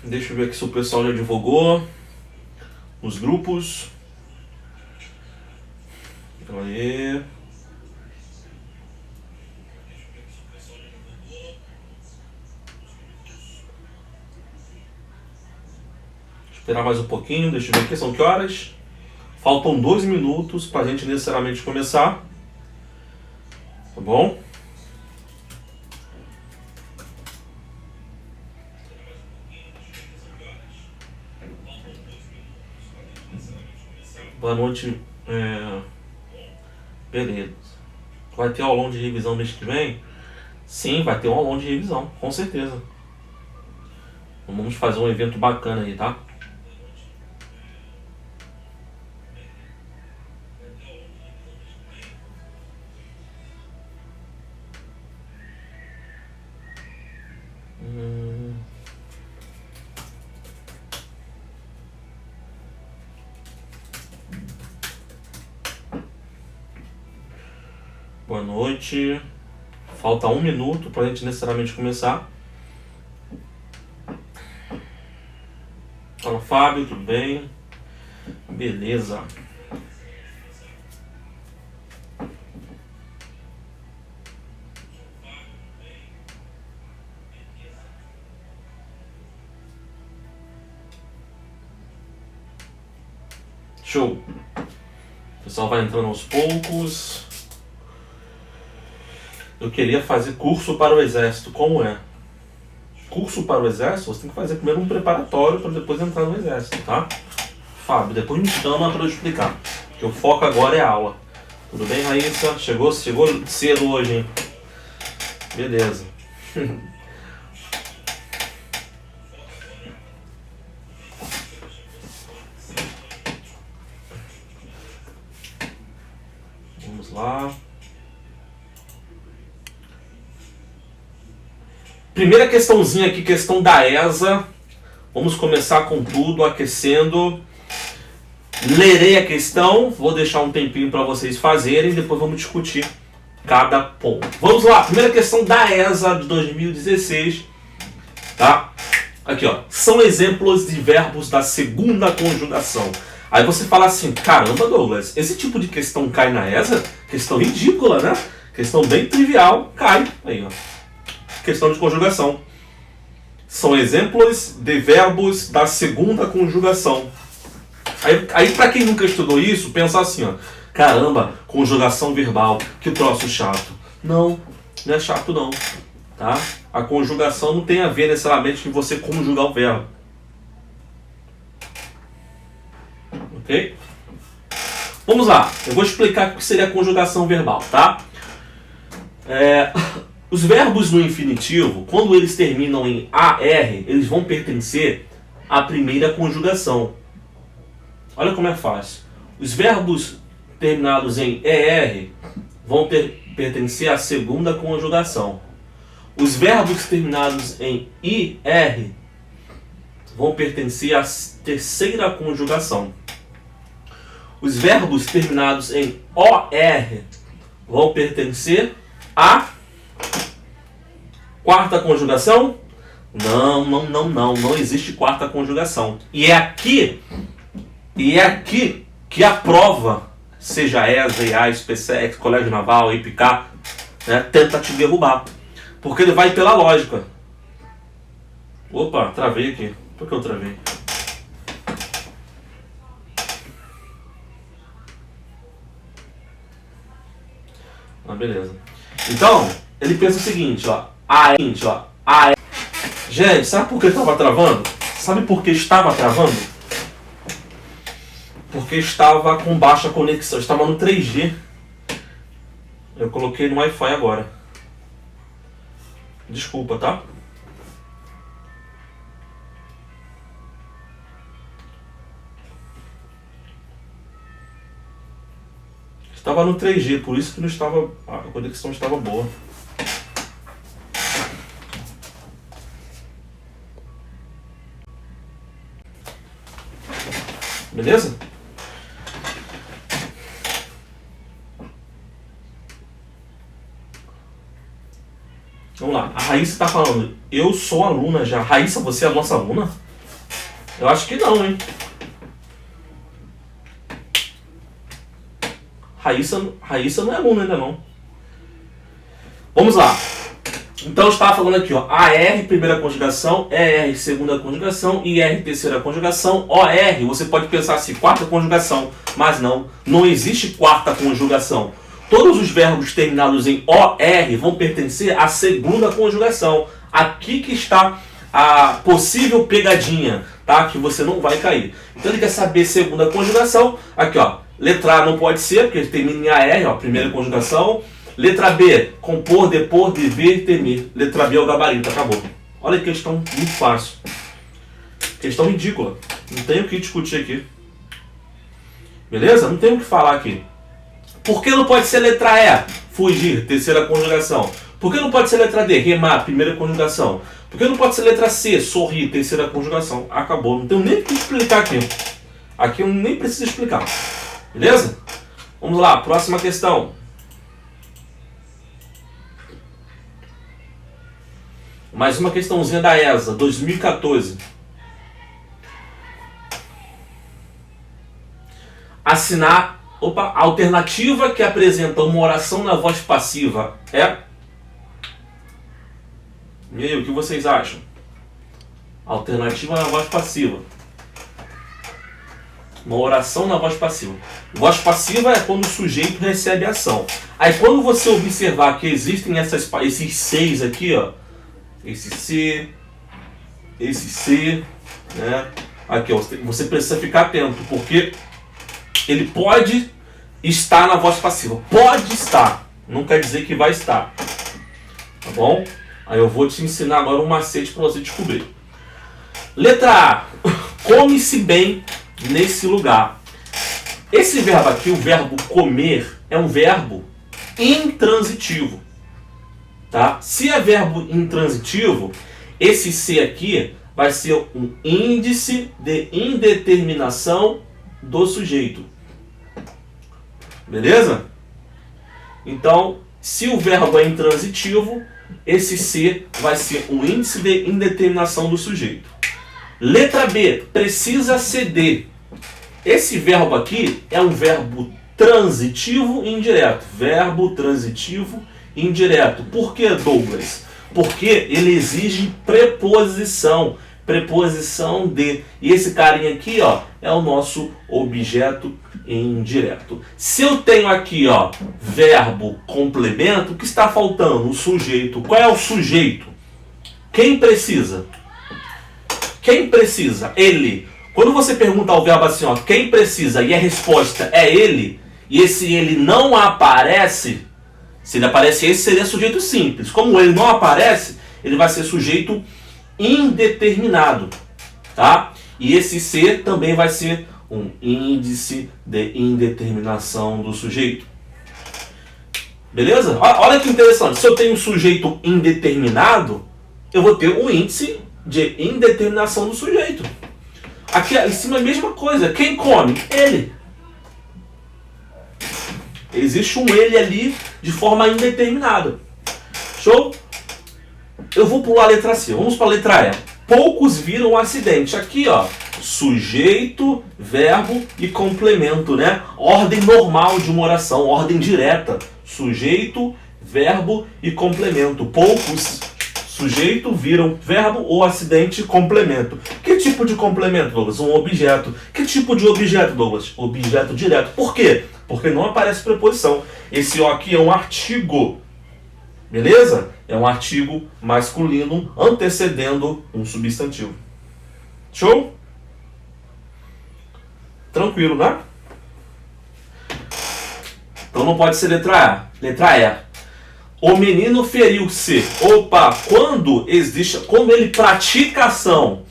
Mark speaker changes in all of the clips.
Speaker 1: Deixa eu ver aqui se o pessoal já divulgou nos grupos. Aí. Esperar mais um pouquinho, deixa eu ver aqui, são que horas? Faltam 2 minutos pra gente necessariamente começar. Tá bom? Boa noite. Beleza. Vai ter aulão de revisão mês que vem? Sim, vai ter um aulão de revisão, com certeza. Vamos fazer um evento bacana aí, tá? Boa noite. Falta 1 minuto pra gente necessariamente começar. Fala, Fábio, tudo bem? Beleza. Show. O pessoal vai entrando aos poucos. Eu queria fazer curso para o exército. Como é? Curso para o exército, você tem que fazer primeiro um preparatório para depois entrar no exército, tá? Fábio, depois me chama para eu explicar. Porque o foco agora é a aula. Tudo bem, Raíssa? Chegou cedo hoje, hein? Beleza. Vamos lá. Primeira questãozinha aqui, questão da ESA. Vamos começar com tudo, aquecendo. Lerei a questão, vou deixar um tempinho para vocês fazerem, depois vamos discutir cada ponto. Vamos lá, primeira questão da ESA de 2016, tá? Aqui, ó, são exemplos de verbos da segunda conjugação. Aí você fala assim, caramba, Douglas, esse tipo de questão cai na ESA? Questão ridícula, né? Questão bem trivial, cai. Aí, ó. Questão de conjugação. São exemplos de verbos da segunda conjugação. Aí para quem nunca estudou isso, pensa assim, ó. Caramba, conjugação verbal, que troço chato. Não, não é chato não, tá? A conjugação não tem a ver necessariamente com você conjugar o verbo. Ok? Vamos lá, eu vou explicar o que seria a conjugação verbal, tá? Os verbos no infinitivo, quando eles terminam em AR, eles vão pertencer à primeira conjugação. Olha como é fácil. Os verbos terminados em ER vão pertencer à segunda conjugação. Os verbos terminados em IR vão pertencer à terceira conjugação. Os verbos terminados em OR vão pertencer à quarta conjugação? Não existe quarta conjugação. E é aqui que a prova, seja ESA, EA, SpaceX, Colégio Naval, IPK, né, tenta te derrubar. Porque ele vai pela lógica. Opa, travei aqui. Por que eu travei? Beleza. Então, ele pensa o seguinte, ó. Gente, sabe por que estava travando? Sabe por que estava travando? Porque estava com baixa conexão, estava no 3G. Eu coloquei no Wi-Fi agora. Desculpa, tá? Estava no 3G, por isso que não estava, a conexão estava boa. Beleza? Vamos lá, a Raíssa está falando, eu sou aluna já. Raíssa, você é a nossa aluna? Eu acho que não, hein? Raíssa não é aluna ainda não. Vamos lá. Então eu estava falando aqui, ó, AR primeira conjugação, ER segunda conjugação, IR terceira conjugação, OR você pode pensar assim, quarta conjugação, mas não existe quarta conjugação. Todos os verbos terminados em OR vão pertencer à segunda conjugação. Aqui que está a possível pegadinha, tá? Que você não vai cair. Então ele quer saber segunda conjugação. Aqui, ó, letra A não pode ser, porque termina em AR, ó, primeira conjugação. Letra B, compor, depor, dever, temer. Letra B é o gabarito, acabou. Olha que questão muito fácil. Questão ridícula. Não tem o que discutir aqui. Beleza? Não tem o que falar aqui. Por que não pode ser letra E? Fugir, terceira conjugação. Por que não pode ser letra D? Remar, primeira conjugação. Por que não pode ser letra C? Sorrir, terceira conjugação. Acabou. Não tenho nem o que explicar aqui. Aqui eu nem preciso explicar. Beleza? Vamos lá, próxima questão. Mais uma questãozinha da ESA, 2014. Assinar, a alternativa que apresenta uma oração na voz passiva é... E aí, o que vocês acham? Alternativa na voz passiva. Uma oração na voz passiva. Voz passiva é quando o sujeito recebe ação. Aí quando você observar que existem esses 6 aqui, ó, esse C, né? Aqui, ó, você precisa ficar atento, porque ele pode estar na voz passiva. Pode estar, não quer dizer que vai estar. Tá bom? Aí eu vou te ensinar agora um macete para você descobrir. Letra A. Come-se bem nesse lugar. Esse verbo aqui, o verbo comer, é um verbo intransitivo. Tá? Se é verbo intransitivo, esse C aqui vai ser um índice de indeterminação do sujeito. Beleza? Então, se o verbo é intransitivo, esse C vai ser um índice de indeterminação do sujeito. Letra B, precisa ceder. Esse verbo aqui é um verbo transitivo indireto. Verbo transitivo indireto. Por que, Douglas? Porque ele exige preposição. Preposição de. E esse carinha aqui, ó, é o nosso objeto indireto. Se eu tenho aqui, ó, verbo complemento, o que está faltando? O sujeito. Qual é o sujeito? Quem precisa? Quem precisa? Ele. Quando você pergunta ao verbo assim, ó, quem precisa, e a resposta é ele, e esse ele não aparece, se ele aparece esse, seria sujeito simples. Como ele não aparece, ele vai ser sujeito indeterminado, tá? E esse ser também vai ser um índice de indeterminação do sujeito. Beleza? Olha que interessante. Se eu tenho um sujeito indeterminado, eu vou ter um índice de indeterminação do sujeito. Aqui em cima é a mesma coisa. Quem come? Ele. Existe um ele ali de forma indeterminada. Show? Eu vou pular a letra C. Vamos para a letra E. Poucos viram um acidente. Aqui, ó, sujeito, verbo e complemento, né? Ordem normal de uma oração, ordem direta. Sujeito, verbo e complemento. Poucos, sujeito, viram verbo ou acidente, complemento. Que tipo de complemento, Douglas? Um objeto. Que tipo de objeto, Douglas? Objeto direto. Por quê? Porque não aparece preposição. Esse O aqui é um artigo. Beleza? É um artigo masculino antecedendo um substantivo. Show? Tranquilo, né? Então não pode ser letra A. Letra E. O menino feriu-se. Opa, quando ele pratica ação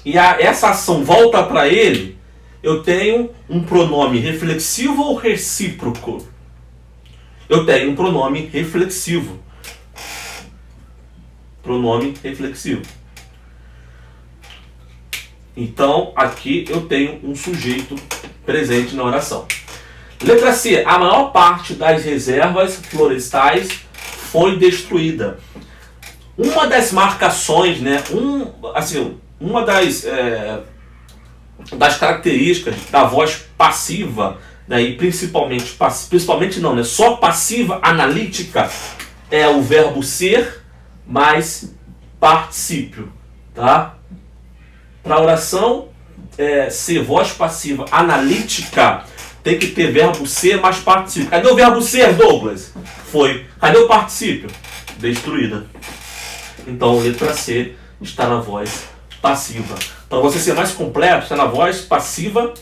Speaker 1: e essa ação volta para ele, eu tenho um pronome reflexivo ou recíproco? Eu tenho um pronome reflexivo. Pronome reflexivo. Então, aqui eu tenho um sujeito presente na oração. Letra C. A maior parte das reservas florestais foi destruída. Uma das marcações, né? Uma das das características da voz passiva, né, e principalmente não, né, só passiva analítica, é o verbo ser mais particípio, tá? Para oração, ser voz passiva analítica, tem que ter verbo ser mais particípio. Cadê o verbo ser, Douglas? Foi. Cadê o particípio? Destruída. Então, letra C está na voz passiva. Para você ser mais completo, está na voz passiva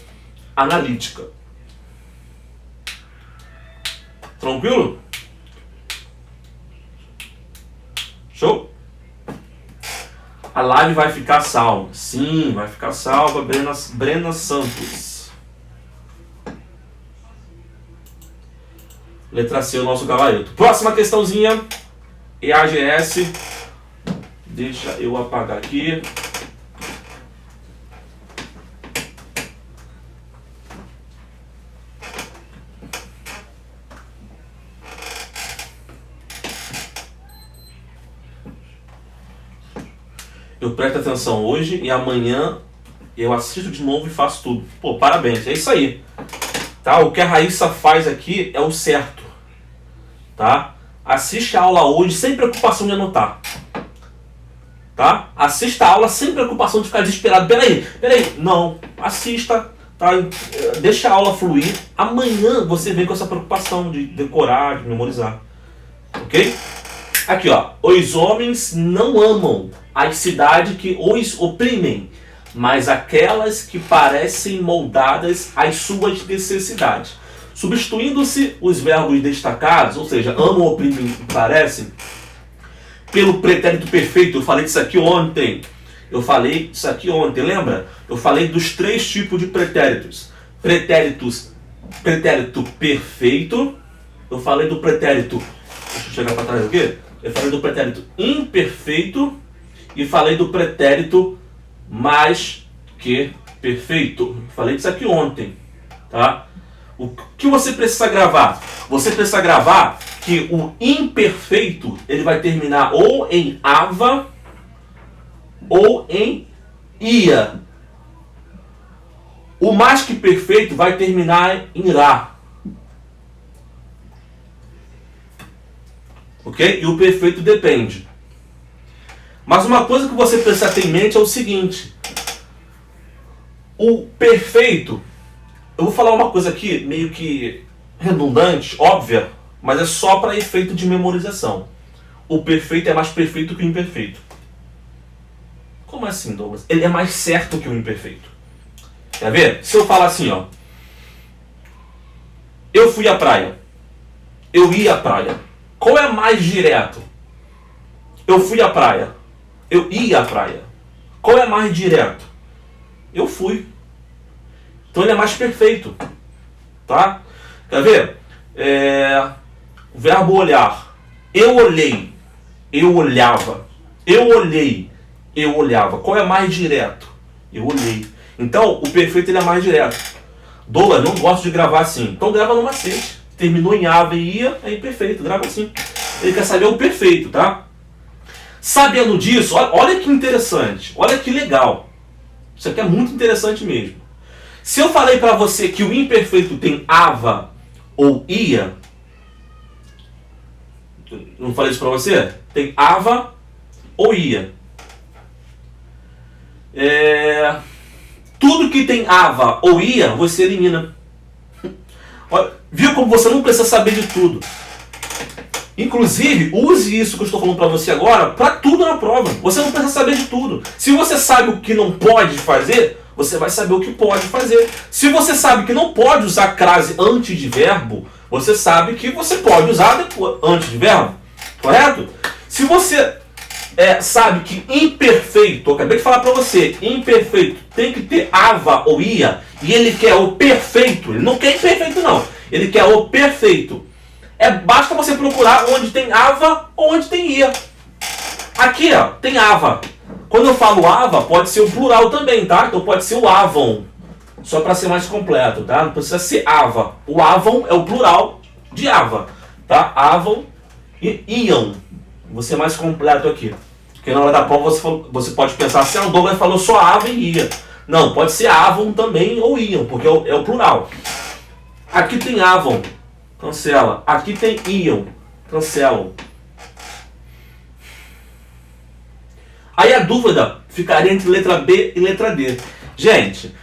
Speaker 1: analítica. Tranquilo? Show? A live vai ficar salva. Sim, vai ficar salva. Brena Santos. Letra C, o nosso gabarito. Próxima questãozinha. EAGS. Deixa eu apagar aqui. Eu presto atenção hoje e amanhã eu assisto de novo e faço tudo. Pô, parabéns, é isso aí. Tá? O que a Raíssa faz aqui é o certo. Tá? Assiste a aula hoje sem preocupação de anotar. Tá? Assista a aula sem preocupação de ficar desesperado. Peraí. Não. Assista. Tá? Deixa a aula fluir. Amanhã você vem com essa preocupação de decorar, de memorizar. Ok? Aqui, ó. Os homens não amam as cidades que os oprimem, mas aquelas que parecem moldadas às suas necessidades. Substituindo-se os verbos destacados, ou seja, amam, oprimem e parecem, pelo pretérito perfeito. Eu falei disso aqui ontem. Lembra? Eu falei dos 3 tipos de pretéritos. Pretérito perfeito. Eu falei do pretérito... Deixa eu chegar para trás aqui. Eu falei do pretérito imperfeito. E falei do pretérito mais que perfeito. Falei disso aqui ontem. Tá? O que você precisa gravar? Você precisa gravar que o imperfeito ele vai terminar ou em ava ou em ia. O mais que perfeito vai terminar em ra. Ok? E o perfeito depende. Mas uma coisa que você precisa ter em mente é o seguinte. O perfeito... Eu vou falar uma coisa aqui meio que redundante, óbvia, mas é só para efeito de memorização. O perfeito é mais perfeito que o imperfeito. Como assim, Douglas? Ele é mais certo que o imperfeito. Quer ver? Se eu falar assim, ó. Eu fui à praia. Eu ia à praia. Qual é mais direto? Eu fui à praia. Eu ia à praia. Qual é mais direto? Eu fui. Então ele é mais perfeito. Tá? Quer ver? O verbo olhar. Eu olhei. Eu olhava. Eu olhei. Eu olhava. Qual é mais direto? Eu olhei. Então o perfeito ele é mais direto. Douglas, não gosto de gravar assim. Então grava no macete. Terminou em ave e ia, é imperfeito. Grava assim. Ele quer saber o perfeito, tá? Sabendo disso, olha que interessante. Olha que legal. Isso aqui é muito interessante mesmo. Se eu falei para você que o imperfeito tem ava ou ia, não falei isso para você? Tem ava ou ia. Tudo que tem ava ou ia, você elimina. Viu como você não precisa saber de tudo? Inclusive, use isso que eu estou falando para você agora para tudo na prova. Você não precisa saber de tudo. Se você sabe o que não pode fazer, você vai saber o que pode fazer. Se você sabe que não pode usar crase antes de verbo, você sabe que você pode usar depois, antes de verbo. Correto? Se você sabe que imperfeito, eu acabei de falar para você, imperfeito tem que ter ava ou ia, e ele quer o perfeito, ele não quer imperfeito não, ele quer o perfeito. Basta você procurar onde tem ava ou onde tem ia. Aqui, ó, tem ava. Quando eu falo ava, pode ser o plural também, tá? Então pode ser o avon. Só para ser mais completo, tá? Não precisa ser ava. O avon é o plural de ava, tá? Avon e iam. Vou ser mais completo aqui. Porque na hora da prova você pode pensar assim, o Douglas falou só ava e ia. Não, pode ser Avon também ou iam, porque é o plural. Aqui tem Avon, cancela. Aqui tem iam, cancelam. Aí a dúvida ficaria entre letra B e letra D. Gente,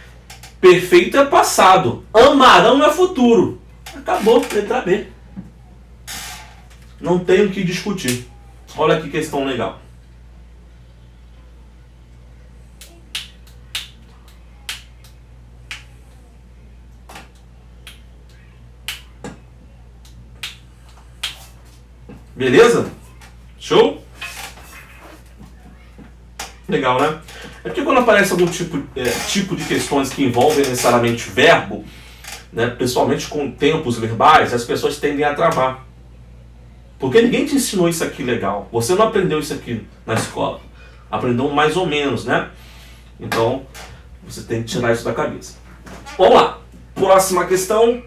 Speaker 1: perfeito é passado, amarão é futuro. Acabou, letra B. Não tem o que discutir. Olha que questão legal. Beleza? Show? Legal, né? É porque quando aparece algum tipo de questões que envolvem necessariamente verbo, né, principalmente com tempos verbais, as pessoas tendem a travar. Porque ninguém te ensinou isso aqui legal. Você não aprendeu isso aqui na escola. Aprendeu mais ou menos, né? Então, você tem que tirar isso da cabeça. Vamos lá. Próxima questão.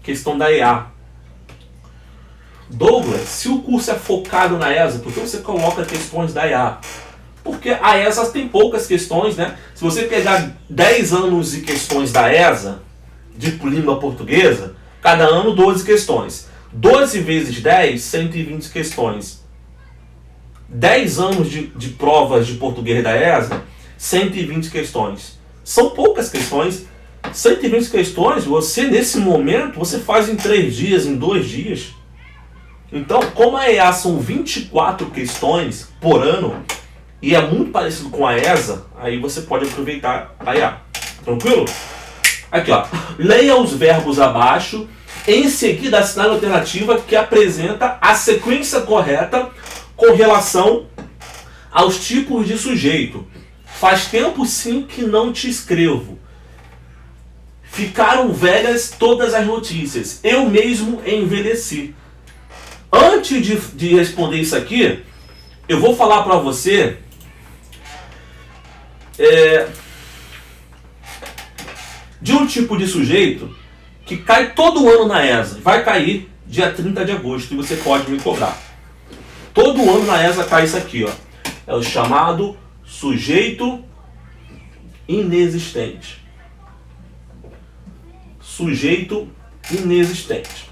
Speaker 1: Questão da EA. Douglas, se o curso é focado na ESA, por que você coloca questões da EA? Porque a ESA tem poucas questões, né? Se você pegar 10 anos de questões da ESA, de língua portuguesa, cada ano 12 questões. 12 vezes 10, 120 questões. 10 anos de provas de português da ESA, 120 questões. São poucas questões. 120 questões, você nesse momento, você faz em 3 dias, em 2 dias. Então, como a EA são 24 questões por ano, e é muito parecido com a ESA, aí você pode aproveitar a EA. Tranquilo? Aqui, ó. Leia os verbos abaixo, em seguida assinale a alternativa que apresenta a sequência correta com relação aos tipos de sujeito. Faz tempo sim que não te escrevo. Ficaram velhas todas as notícias. Eu mesmo envelheci. Antes de responder isso aqui, eu vou falar para você de um tipo de sujeito que cai todo ano na ESA. Vai cair dia 30 de agosto e você pode me cobrar. Todo ano na ESA cai isso aqui, ó. É o chamado sujeito inexistente. Sujeito inexistente.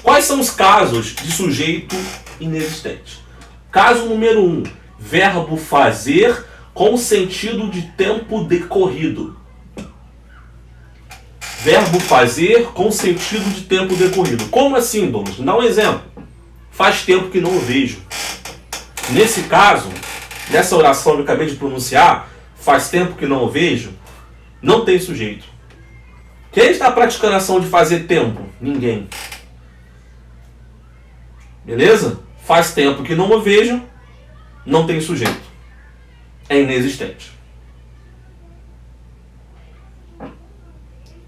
Speaker 1: Quais são os casos de sujeito inexistente? Caso número 1, verbo fazer com sentido de tempo decorrido. Verbo fazer com sentido de tempo decorrido. Como assim, Douglas? Dá um exemplo. Faz tempo que não o vejo. Nesse caso, nessa oração que eu acabei de pronunciar, faz tempo que não o vejo, não tem sujeito. Quem está praticando a ação de fazer tempo? Ninguém. Beleza? Faz tempo que não o vejo, não tem sujeito. É inexistente.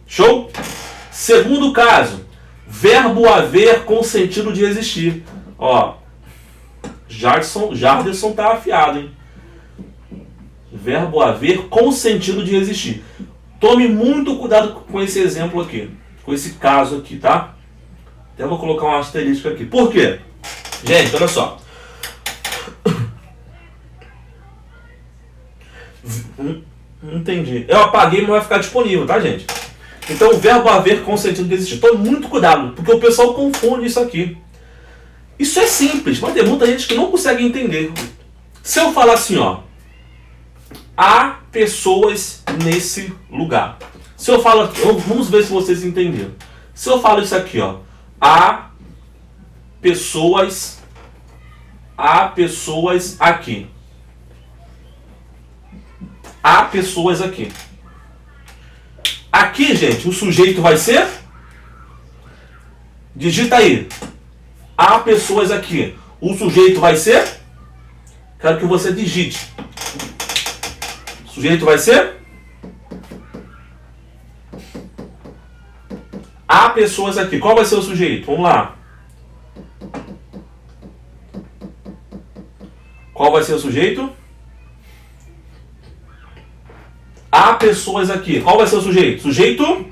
Speaker 1: Show? Segundo caso, verbo haver com sentido de existir. Ó, Jarderson tá afiado, hein? Verbo haver com sentido de existir. Tome muito cuidado com esse exemplo aqui, com esse caso aqui, tá? Até vou colocar um asterisco aqui. Por quê? Gente, olha só. Não entendi. Eu apaguei, mas vai ficar disponível, tá, gente? Então, o verbo haver com sentido de existir. Tome muito cuidado, porque o pessoal confunde isso aqui. Isso é simples, mas tem muita gente que não consegue entender. Se eu falar assim, ó, há pessoas nesse lugar. Se eu falo, vamos ver se vocês entenderam. Se eu falo isso aqui, ó, há pessoas aqui. Há pessoas aqui. Aqui, gente, o sujeito vai ser? Digita aí. Há pessoas aqui. O sujeito vai ser? Quero que você digite. O sujeito vai ser? Há pessoas aqui. Qual vai ser o sujeito? Vamos lá. Qual vai ser o sujeito? Há pessoas aqui. Qual vai ser o sujeito? Sujeito?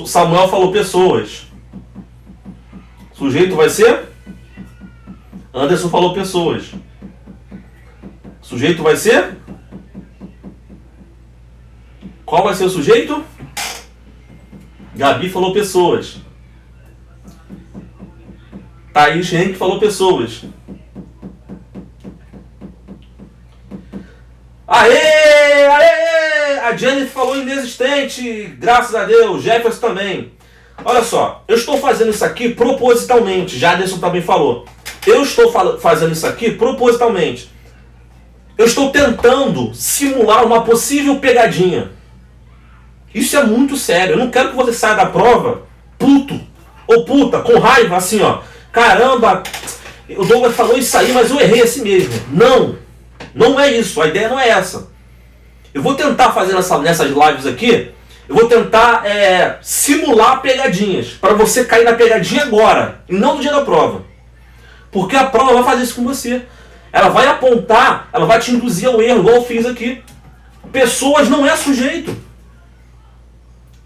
Speaker 1: Samuel falou pessoas. Sujeito vai ser? Anderson falou pessoas. Sujeito vai ser? Qual vai ser o sujeito? Gabi falou pessoas. Thaís Henrique falou pessoas. Aê! Aê! A Jennifer falou inexistente. Graças a Deus. Jefferson também. Olha só. Eu estou fazendo isso aqui propositalmente. Jaderson também falou. Eu estou fazendo isso aqui propositalmente. Eu estou tentando simular uma possível pegadinha. Isso é muito sério. Eu não quero que você saia da prova puto ou puta, com raiva, assim, ó. Caramba, o Douglas falou isso aí, mas eu errei assim mesmo. Não, não é isso. A ideia não é essa. Eu vou tentar fazer nessas lives aqui, eu vou tentar simular pegadinhas, para você cair na pegadinha agora, e não no dia da prova. Porque a prova vai fazer isso com você. Ela vai apontar, ela vai te induzir ao erro, igual eu fiz aqui. Pessoas não é sujeito.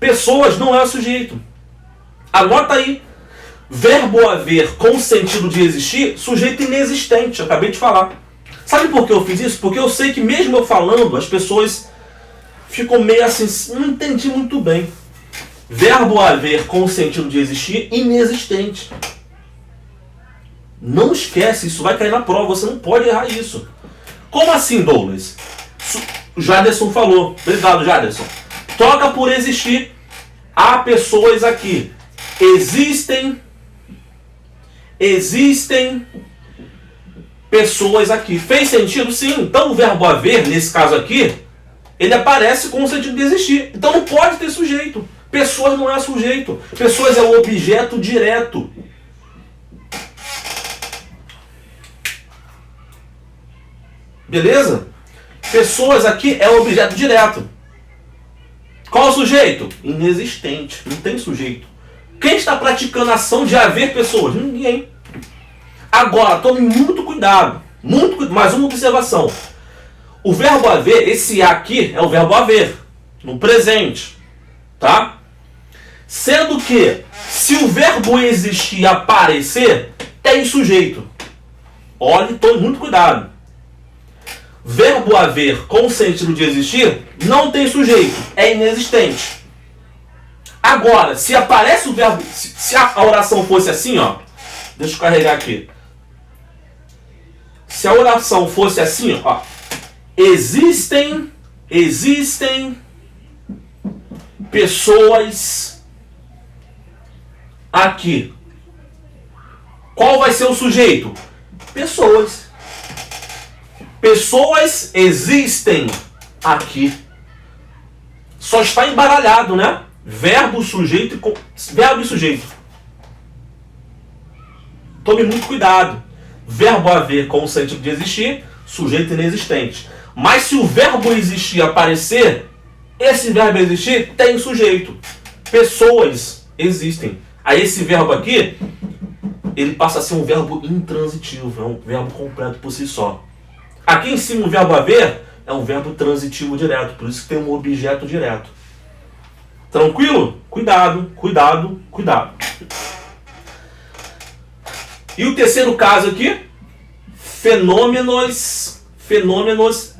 Speaker 1: Pessoas não é sujeito. Anota aí. Verbo haver com sentido de existir, sujeito inexistente. Eu acabei de falar. Sabe por que eu fiz isso? Porque eu sei que mesmo eu falando, as pessoas ficam meio assim, não entendi muito bem. Verbo haver com sentido de existir, inexistente. Não esquece, isso vai cair na prova, você não pode errar isso. Como assim, Douglas? O Jaderson falou. Obrigado, Jaderson. Troca por existir. Há pessoas aqui. Existem pessoas aqui. Fez sentido? Sim. Então o verbo haver, nesse caso aqui, ele aparece com o sentido de existir. Então não pode ter sujeito. Pessoas não é sujeito. Pessoas é o objeto direto. Beleza? Pessoas aqui é o objeto direto. Qual o sujeito? Inexistente. Não tem sujeito. Quem está praticando a ação de haver pessoas? Ninguém. Agora, tome muito cuidado. Mais uma observação. O verbo haver, esse aqui é o verbo haver. No presente. Tá? Sendo que, se o verbo existir e aparecer, tem sujeito. Olhe, tome muito cuidado. Verbo haver com sentido de existir não tem sujeito, é inexistente. Agora, se aparece o verbo, se a oração fosse assim, ó, deixa eu carregar aqui. Se a oração fosse assim, ó, existem pessoas aqui. Qual vai ser o sujeito? Pessoas. Pessoas existem aqui. Só está embaralhado, né? Verbo, sujeito e verbo e sujeito. Tome muito cuidado. Verbo haver com o sentido de existir, sujeito inexistente. Mas se o verbo existir aparecer, esse verbo existir tem sujeito. Pessoas existem. Aí esse verbo aqui, ele passa a ser um verbo intransitivo, é um verbo completo por si só. Aqui em cima o verbo haver é um verbo transitivo direto, por isso que tem um objeto direto. Tranquilo? Cuidado, cuidado, cuidado. E o terceiro caso aqui, fenômenos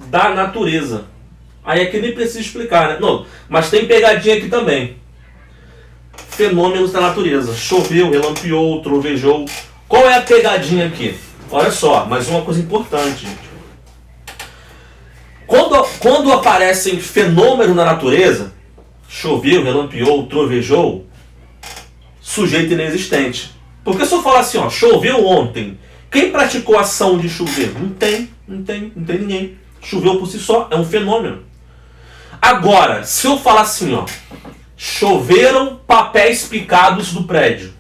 Speaker 1: da natureza. Aí aqui nem precisa explicar, né? Não, mas tem pegadinha aqui também. Fenômenos da natureza. Choveu, relampeou, trovejou. Qual é a pegadinha aqui? Olha só, mais uma coisa importante, gente. Quando aparecem fenômenos na natureza, choveu, relampeou, trovejou, sujeito inexistente. Porque se eu falar assim, ó, choveu ontem, quem praticou a ação de chover? Não tem ninguém. Choveu por si só, é um fenômeno. Agora, se eu falar assim, ó, choveram papéis picados do prédio.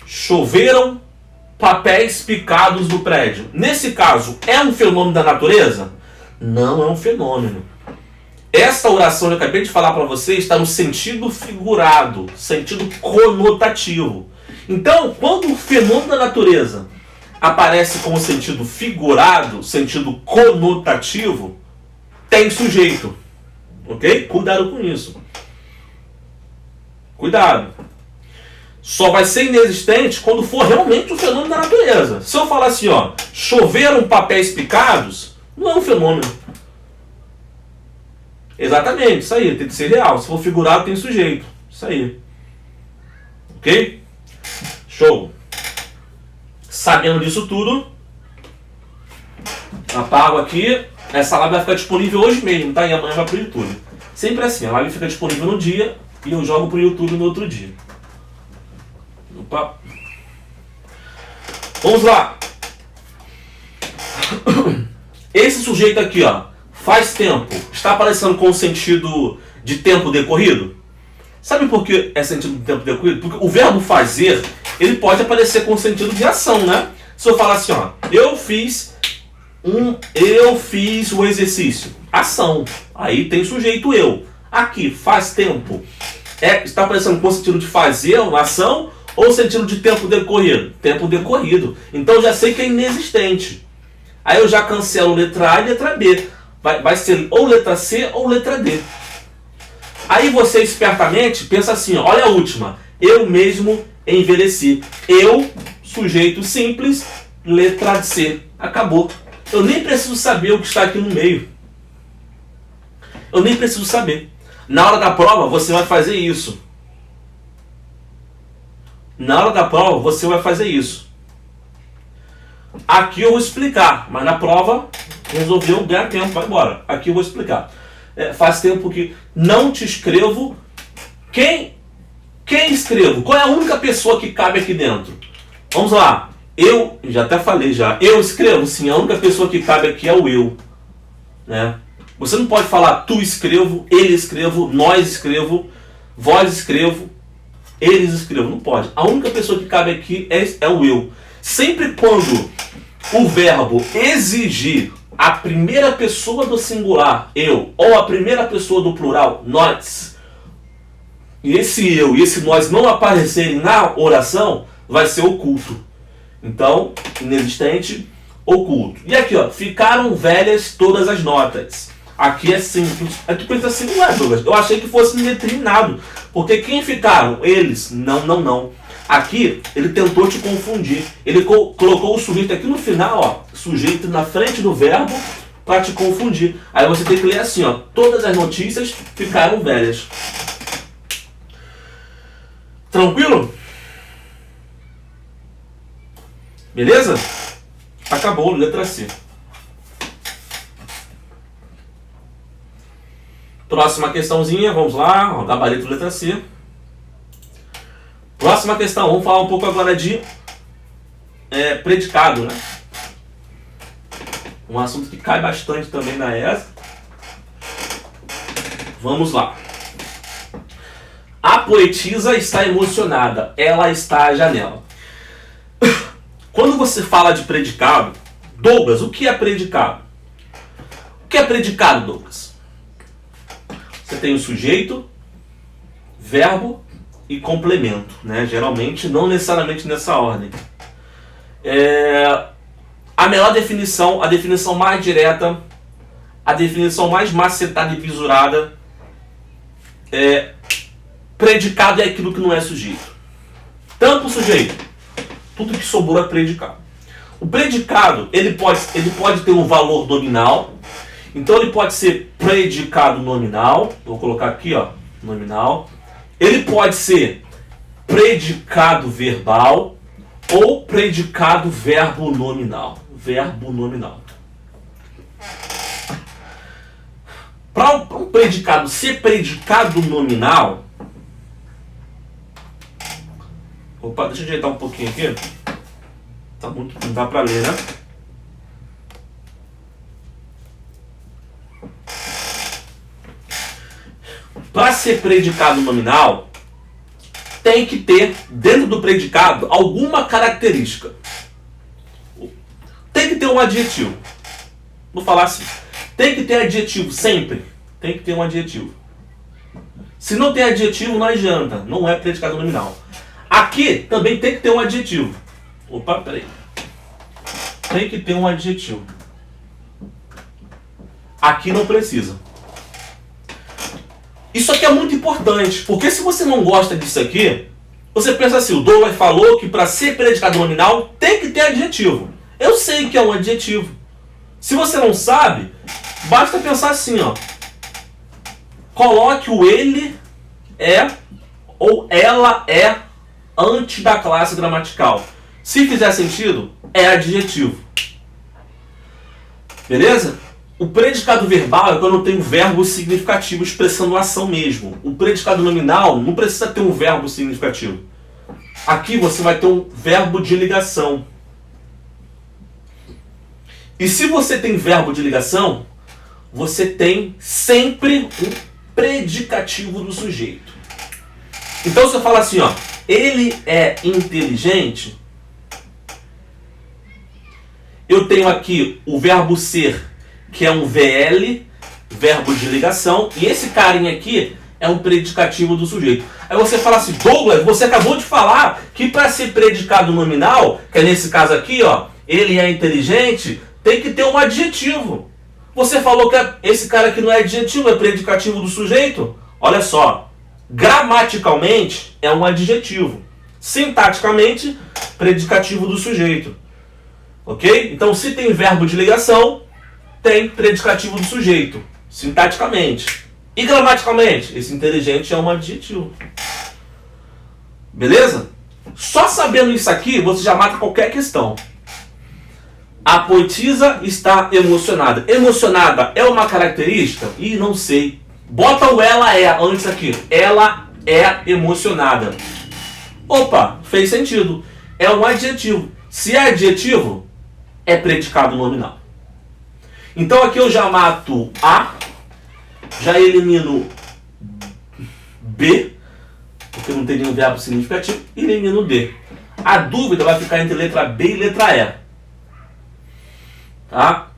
Speaker 1: Choveram papéis picados do prédio. Nesse caso, é um fenômeno da natureza? Não é um fenômeno. Essa oração que eu acabei de falar para vocês está no sentido figurado, sentido conotativo. Então, quando o fenômeno da natureza aparece com o sentido figurado, sentido conotativo, tem sujeito. Ok? Cuidado com isso. Cuidado. Só vai ser inexistente quando for realmente um fenômeno da natureza. Se eu falar assim, ó, choveram papéis picados, não é um fenômeno. Exatamente, isso aí, tem que ser real. Se for figurado, tem sujeito. Isso aí. Ok? Show. Sabendo disso tudo, apago aqui. Essa live vai ficar disponível hoje mesmo, tá? E amanhã vai pro YouTube. Sempre assim, a live fica disponível no dia e eu jogo pro YouTube no outro dia. Opa. Vamos lá. Esse sujeito aqui, ó, faz tempo, está aparecendo com o sentido de tempo decorrido? Sabe por que é sentido de tempo decorrido? Porque o verbo fazer, ele pode aparecer com o sentido de ação, né? Se eu falar assim, ó, eu fiz o exercício. Ação. Aí tem sujeito eu. Aqui, faz tempo. Está aparecendo com o sentido de fazer uma ação ou sentido de tempo decorrido? Tempo decorrido. Então eu já sei que é inexistente. Aí eu já cancelo letra A e letra B. Vai ser ou letra C ou letra D. Aí você espertamente pensa assim, ó, olha a última. Eu mesmo envelheci. Eu, sujeito simples, letra C. Acabou. Eu nem preciso saber o que está aqui no meio. Eu nem preciso saber. Na hora da prova, você vai fazer isso. Na hora da prova, você vai fazer isso. Aqui eu vou explicar, mas na prova, resolveu ganhar tempo, vai embora. Aqui eu vou explicar. Faz tempo que não te escrevo. Quem escrevo? Qual é a única pessoa que cabe aqui dentro? Vamos lá. Eu, já até falei já. Eu escrevo? Sim, a única pessoa que cabe aqui é o eu. Né? Você não pode falar tu escrevo, ele escrevo, nós escrevo, vós escrevo, eles escrevam. Não pode. A única pessoa que cabe aqui é o eu. Sempre quando o verbo exigir a primeira pessoa do singular, eu, ou a primeira pessoa do plural, nós, e esse eu e esse nós não aparecerem na oração, vai ser oculto. Então, inexistente, oculto. E aqui, ó, ficaram velhas todas as notas. Aqui é simples. Aqui pensa assim, ué, Douglas, eu achei que fosse indeterminado. Porque quem ficaram? Eles. Não. Aqui, ele tentou te confundir. Ele colocou o sujeito aqui no final, ó, sujeito na frente do verbo, para te confundir. Aí você tem que ler assim, ó, todas as notícias ficaram velhas. Tranquilo? Beleza? Acabou, letra C. Próxima questãozinha, vamos lá, ó, gabarito letra C. Próxima questão, vamos falar um pouco agora de predicado, né? Um assunto que cai bastante também na ESA. Vamos lá. A poetisa está emocionada, ela está à janela. Quando você fala de predicado, Douglas, o que é predicado? O que é predicado, Douglas? Você tem o sujeito, verbo e complemento, né? Geralmente, não necessariamente nessa ordem. A melhor definição, a definição mais direta, a definição mais macetada e visurada, predicado é aquilo que não é sujeito. Tanto o sujeito, tudo que sobrou é predicado. O predicado, ele pode ter um valor nominal. Então ele pode ser predicado nominal. Vou colocar aqui, ó, nominal. Ele pode ser predicado verbal ou predicado verbo nominal. Verbo nominal. Para um predicado ser predicado nominal... Opa, deixa eu ajeitar um pouquinho aqui. Tá muito, não dá para ler, né? Para ser predicado nominal, tem que ter, dentro do predicado, alguma característica. Tem que ter um adjetivo. Vou falar assim. Tem que ter adjetivo sempre. Tem que ter um adjetivo. Se não tem adjetivo, não adianta. Não é predicado nominal. Aqui também tem que ter um adjetivo. Opa, peraí. Tem que ter um adjetivo. Aqui não precisa. Isso aqui é muito importante, porque se você não gosta disso aqui, Você pensa assim, o Douglas falou que para ser predicado nominal tem que ter adjetivo. Eu sei que é um adjetivo. Se você não sabe, basta pensar assim, ó. Coloque o ele é ou ela é antes da classe gramatical. Se fizer sentido, é adjetivo. Beleza? O predicado verbal é quando tem um verbo significativo expressando ação mesmo. O predicado nominal não precisa ter um verbo significativo. Aqui você vai ter um verbo de ligação. E se você tem verbo de ligação, você tem sempre um predicativo do sujeito. Então você fala assim, ó, ele é inteligente. Eu tenho aqui o verbo ser, que é um VL, verbo de ligação, e esse carinha aqui é um predicativo do sujeito. Aí você fala assim, Douglas, você acabou de falar que para ser predicado nominal, que é nesse caso aqui, ó, ele é inteligente, tem que ter um adjetivo. Você falou que esse cara aqui não é adjetivo, é predicativo do sujeito? Olha só, gramaticalmente é um adjetivo, sintaticamente, predicativo do sujeito. Ok? Então, se tem verbo de ligação, tem predicativo do sujeito, sintaticamente. E gramaticalmente, esse inteligente é um adjetivo. Beleza? Só sabendo isso aqui, você já mata qualquer questão. A poetisa está emocionada. Emocionada é uma característica? Ih, não sei. Bota o ela é antes aqui. Ela é emocionada. Opa, fez sentido. É um adjetivo. Se é adjetivo, é predicado nominal. Então aqui eu já mato A, já elimino B, porque não tem nenhum verbo significativo, e elimino D. A dúvida vai ficar entre letra B e letra E. Tá?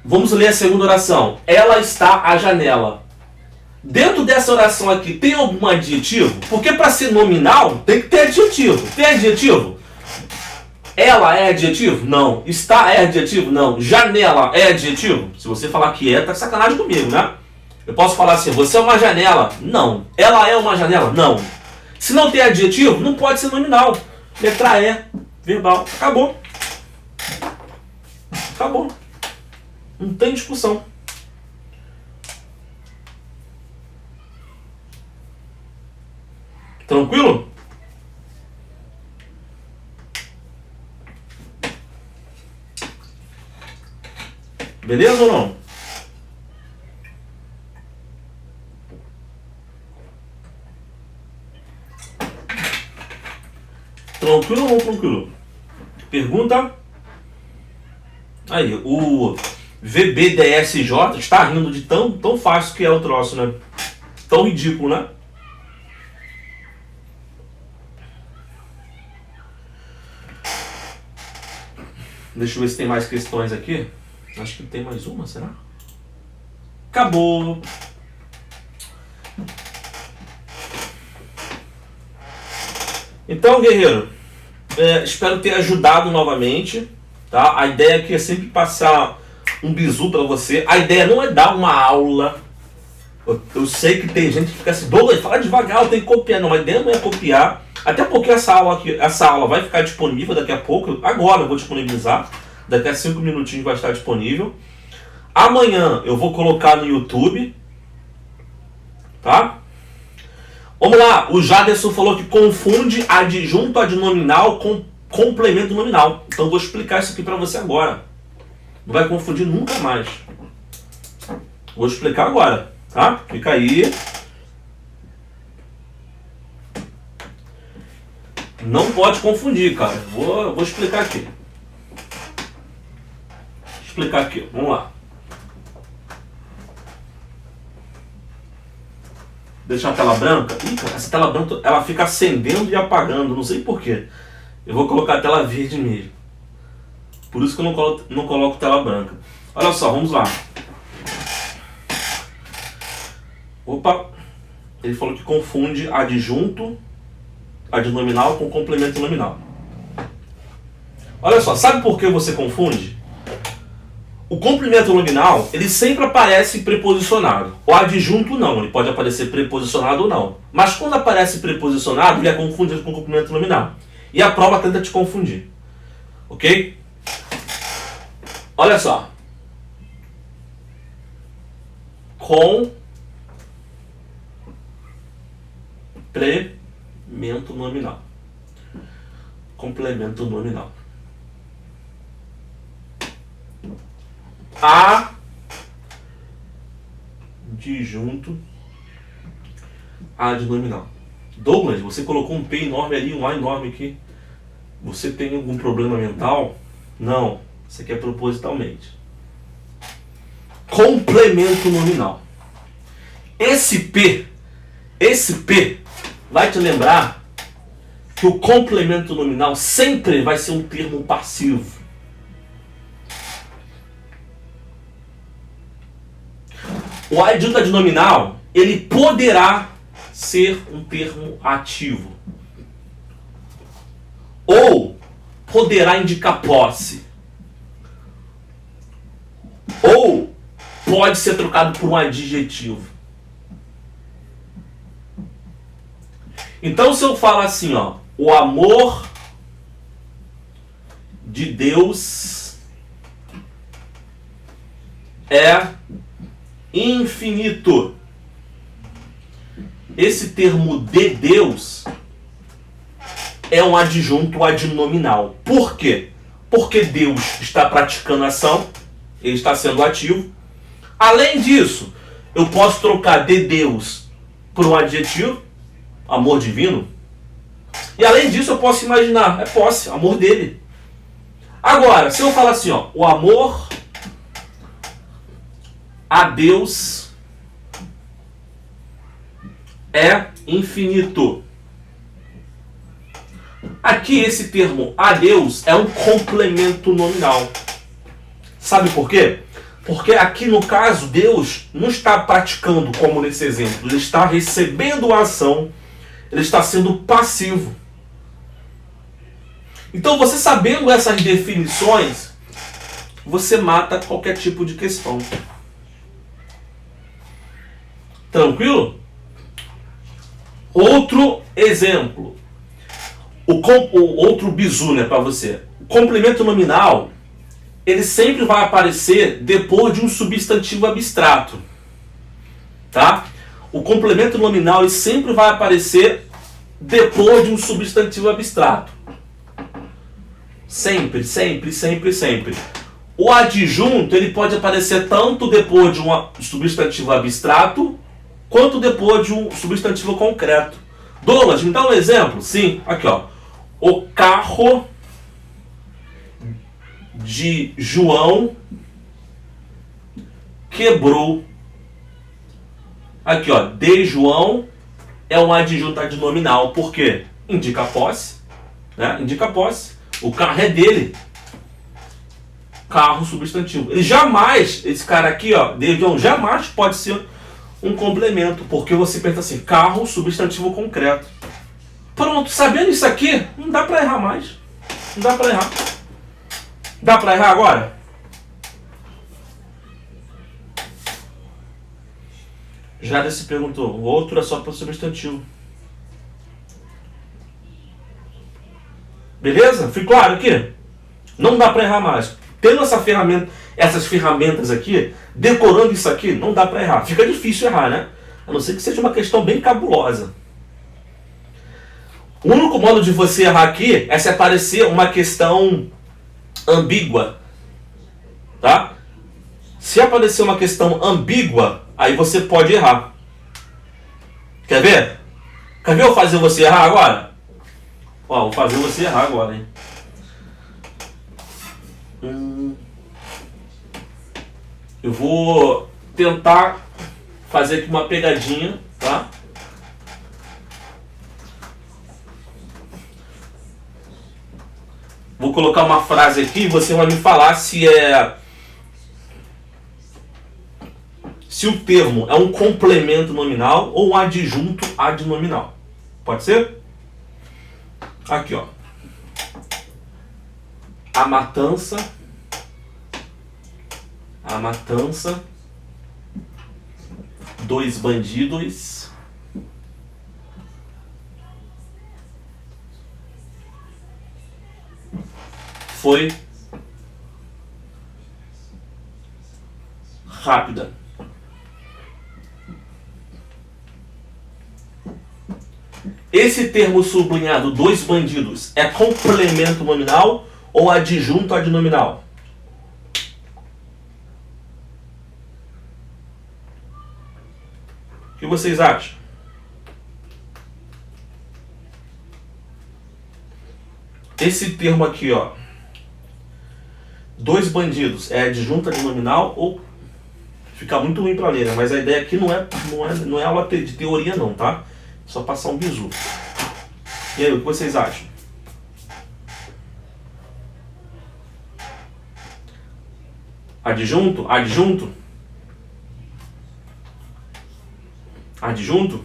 Speaker 1: Vamos ler a segunda oração. Ela está à janela. Dentro dessa oração aqui, tem algum adjetivo? Porque para ser nominal, tem que ter adjetivo. Tem adjetivo? Ela é adjetivo? Não. Está é adjetivo? Não. Janela é adjetivo? Se você falar que é, tá de sacanagem comigo, né? Eu posso falar assim, você é uma janela? Não. Ela é uma janela? Não. Se não tem adjetivo, não pode ser nominal. Letra E, verbal. Acabou. Acabou. Não tem discussão. Tranquilo? Beleza ou não? Tranquilo ou não tranquilo? Pergunta. Aí, o VBDSJ está rindo de tão fácil que é o troço, né? Tão ridículo, né? Deixa eu ver se tem mais questões aqui. Acho que tem mais uma, será? Acabou! Então, guerreiro, espero ter ajudado novamente. Tá? A ideia aqui é sempre passar um bizu para você. A ideia não é dar uma aula. Eu sei que tem gente que fica assim, Douglas, fala devagar, eu tenho que copiar. Não, a ideia não é copiar. Até porque essa aula vai ficar disponível daqui a pouco. Agora eu vou disponibilizar. Daqui a 5 minutinhos vai estar disponível. Amanhã eu vou colocar no YouTube. Tá? Vamos lá. O Jaderson falou que confunde adjunto adnominal com complemento nominal. Então eu vou explicar isso aqui para você agora. Não vai confundir nunca mais. Vou explicar agora. Tá? Fica aí. Não pode confundir, cara. Vou explicar aqui. Explicar aqui. Vamos lá. Deixar a tela branca. Ih, cara, essa tela branca ela fica acendendo e apagando. Não sei porquê. Eu vou colocar a tela verde mesmo. Por isso que eu não coloco tela branca. Olha só, vamos lá. Opa. Ele falou que confunde adjunto adnominal com complemento nominal. Olha só, sabe por que você confunde? O complemento nominal, ele sempre aparece preposicionado. O adjunto não, ele pode aparecer preposicionado ou não. Mas quando aparece preposicionado, ele é confundido com o complemento nominal. E a prova tenta te confundir. Ok? Olha só. Complemento nominal. Complemento nominal. Adjunto adnominal. Douglas, você colocou um P enorme ali, um A enorme aqui. Você tem algum problema mental? Não. Isso aqui é propositalmente. Complemento nominal. Esse P vai te lembrar que o complemento nominal sempre vai ser um termo passivo. O adjunto adnominal, ele poderá ser um termo ativo. Ou poderá indicar posse. Ou pode ser trocado por um adjetivo. Então, se eu falar assim, ó, o amor de Deus é infinito. Esse termo de Deus é um adjunto adnominal. Por quê? Porque Deus está praticando ação, ele está sendo ativo. Além disso, eu posso trocar de Deus por um adjetivo, amor divino. E além disso, eu posso imaginar, é posse, amor dele. Agora, se eu falar assim, ó, o amor a Deus é infinito. Aqui esse termo a Deus é um complemento nominal. Sabe por quê? Porque aqui no caso Deus não está praticando como nesse exemplo. Ele está recebendo a ação. Ele está sendo passivo. Então você sabendo essas definições, você mata qualquer tipo de questão. Tranquilo? Outro exemplo. O outro bizu, né, para você. O complemento nominal, ele sempre vai aparecer depois de um substantivo abstrato. Tá? O complemento nominal ele sempre vai aparecer depois de um substantivo abstrato. Sempre, sempre, sempre, sempre. O adjunto ele pode aparecer tanto depois de um substantivo abstrato quanto depois de um substantivo concreto. Douglas, me dá um exemplo? Sim, aqui ó. O carro de João quebrou. Aqui ó, de João é um adjunto adnominal. Por quê? Indica posse, né? Indica posse. O carro é dele. Carro substantivo. Ele jamais, esse cara aqui ó, de João, jamais pode ser um complemento, porque você pensa assim, carro substantivo concreto. Pronto, sabendo isso aqui, não dá para errar mais. Não dá para errar. Dá para errar agora? Já se perguntou, o outro é só para substantivo. Beleza? Ficou claro aqui? Não dá para errar mais. Tendo essas ferramentas aqui, decorando isso aqui, não dá para errar. Fica difícil errar, né? A não ser que seja uma questão bem cabulosa. O único modo de você errar aqui é se aparecer uma questão ambígua. Tá? Se aparecer uma questão ambígua, aí você pode errar. Quer ver? Quer ver eu fazer você errar agora? Ó, vou fazer você errar agora, hein? Eu vou tentar fazer aqui uma pegadinha, tá? Vou colocar uma frase aqui e você vai me falar se o termo é um complemento nominal ou um adjunto adnominal. Pode ser? Aqui, ó. A matança A matança dos bandidos foi rápida. Esse termo sublinhado dos bandidos é complemento nominal ou adjunto adnominal? O que vocês acham? Esse termo aqui, ó, dois bandidos, é adjunto adnominal ou fica muito ruim para ler, né? Mas a ideia aqui não é aula de teoria não, tá? Só passar um bizu. E aí, o que vocês acham? Adjunto? Adjunto? Adjunto?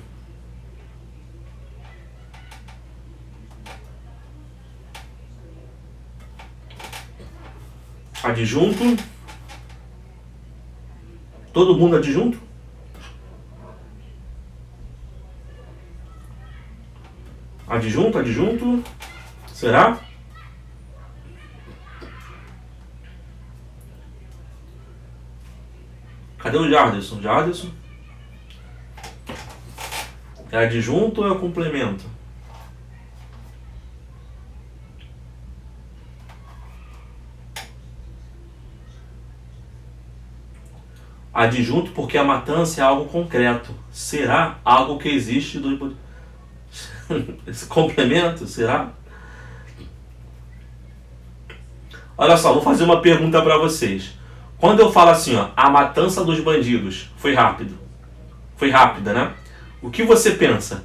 Speaker 1: Adjunto? Todo mundo adjunto? Adjunto, adjunto? Será? Cadê o Jarderson? Jarderson? É adjunto ou é complemento? Adjunto porque a matança é algo concreto. Será algo que existe do... Esse complemento, será? Olha só, vou fazer uma pergunta para vocês. Quando eu falo assim, ó, a matança dos bandidos foi rápido. Foi rápida, né? O que você pensa?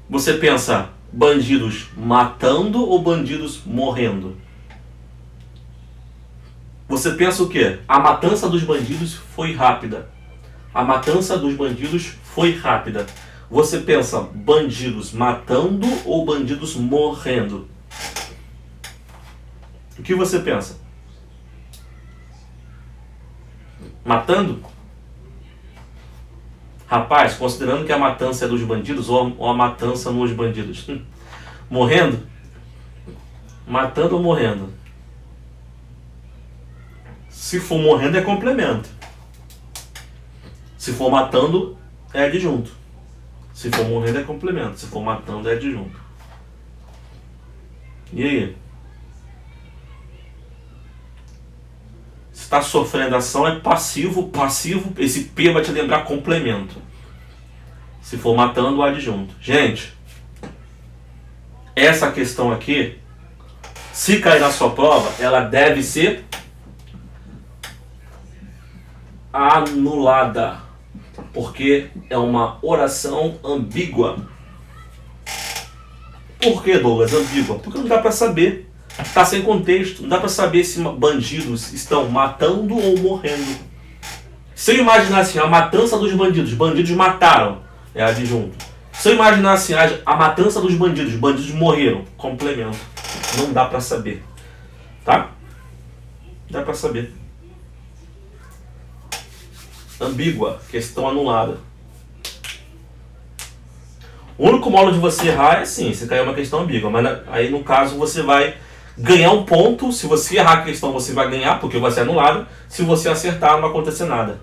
Speaker 1: Você pensa bandidos matando ou bandidos morrendo? Você pensa o quê? A matança dos bandidos foi rápida. A matança dos bandidos foi rápida. Você pensa bandidos matando ou bandidos morrendo? O que você pensa? Matando? Rapaz, considerando que a matança é dos bandidos ou a matança nos bandidos? Morrendo? Matando ou morrendo? Se for morrendo é complemento. Se for matando é adjunto. Se for morrendo é complemento. Se for matando é adjunto. E aí? Se está sofrendo ação é passivo. Passivo, esse P vai te lembrar complemento. Se for matando, adjunto. Gente, essa questão aqui, se cair na sua prova, ela deve ser anulada, porque é uma oração ambígua. Por que, Douglas, ambígua? Porque não dá para saber, está sem contexto, não dá para saber se bandidos estão matando ou morrendo. Se eu imaginar assim, a matança dos bandidos, bandidos mataram, é adjunto. Se eu imaginar assim, a matança dos bandidos, bandidos morreram, complemento. Não dá para saber, tá? Não dá para saber. Ambígua, questão anulada. O único modo de você errar é sim, se cair uma questão ambígua, mas aí no caso você vai ganhar um ponto. Se você errar a questão você vai ganhar, porque vai ser anulado. Se você acertar não vai acontecer nada.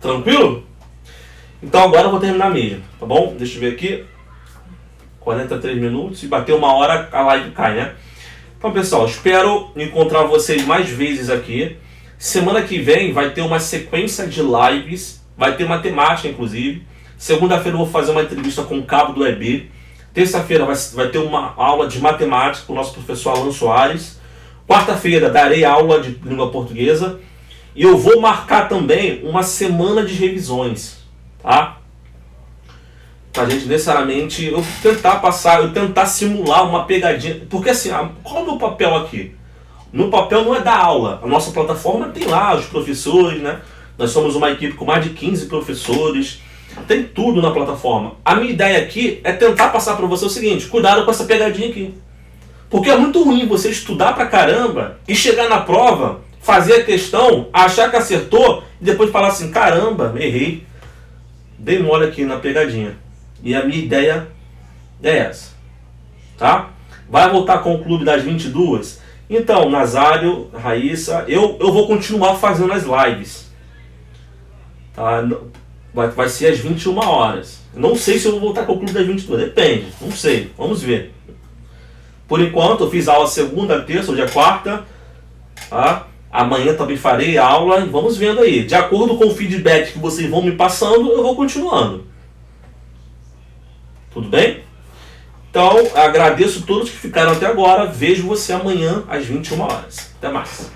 Speaker 1: Tranquilo? Então agora eu vou terminar mesmo, tá bom? Deixa eu ver aqui. 43 minutos, e bater uma hora a live cai, né? Então pessoal, espero encontrar vocês mais vezes aqui. Semana que vem vai ter uma sequência de lives, vai ter matemática inclusive. Segunda-feira eu vou fazer uma entrevista com o cabo do EB. Terça-feira vai ter uma aula de matemática com o nosso professor Alan Soares. Quarta-feira darei aula de língua portuguesa. E eu vou marcar também uma semana de revisões, tá? Pra gente necessariamente, eu tentar simular uma pegadinha. Porque assim, qual é o meu papel aqui? No papel não é dar aula. A nossa plataforma tem lá os professores, né? Nós somos uma equipe com mais de 15 professores. Tem tudo na plataforma. A minha ideia aqui é tentar passar para você o seguinte: cuidado com essa pegadinha aqui. Porque é muito ruim você estudar pra caramba e chegar na prova fazer a questão, achar que acertou e depois falar assim, caramba, errei, dei mole aqui na pegadinha. E a minha ideia é essa, tá? Vai voltar com o clube das 22? Então, Nazário, Raíssa, eu vou continuar fazendo as lives, tá? Vai ser às 21 horas. Não sei se eu vou voltar com o clube das 22, depende, não sei, vamos ver. Por enquanto, eu fiz aula segunda, terça, hoje é quarta, tá? Amanhã também farei aula e vamos vendo aí. De acordo com o feedback que vocês vão me passando, eu vou continuando. Tudo bem? Então, agradeço a todos que ficaram até agora. Vejo você amanhã às 21 horas. Até mais.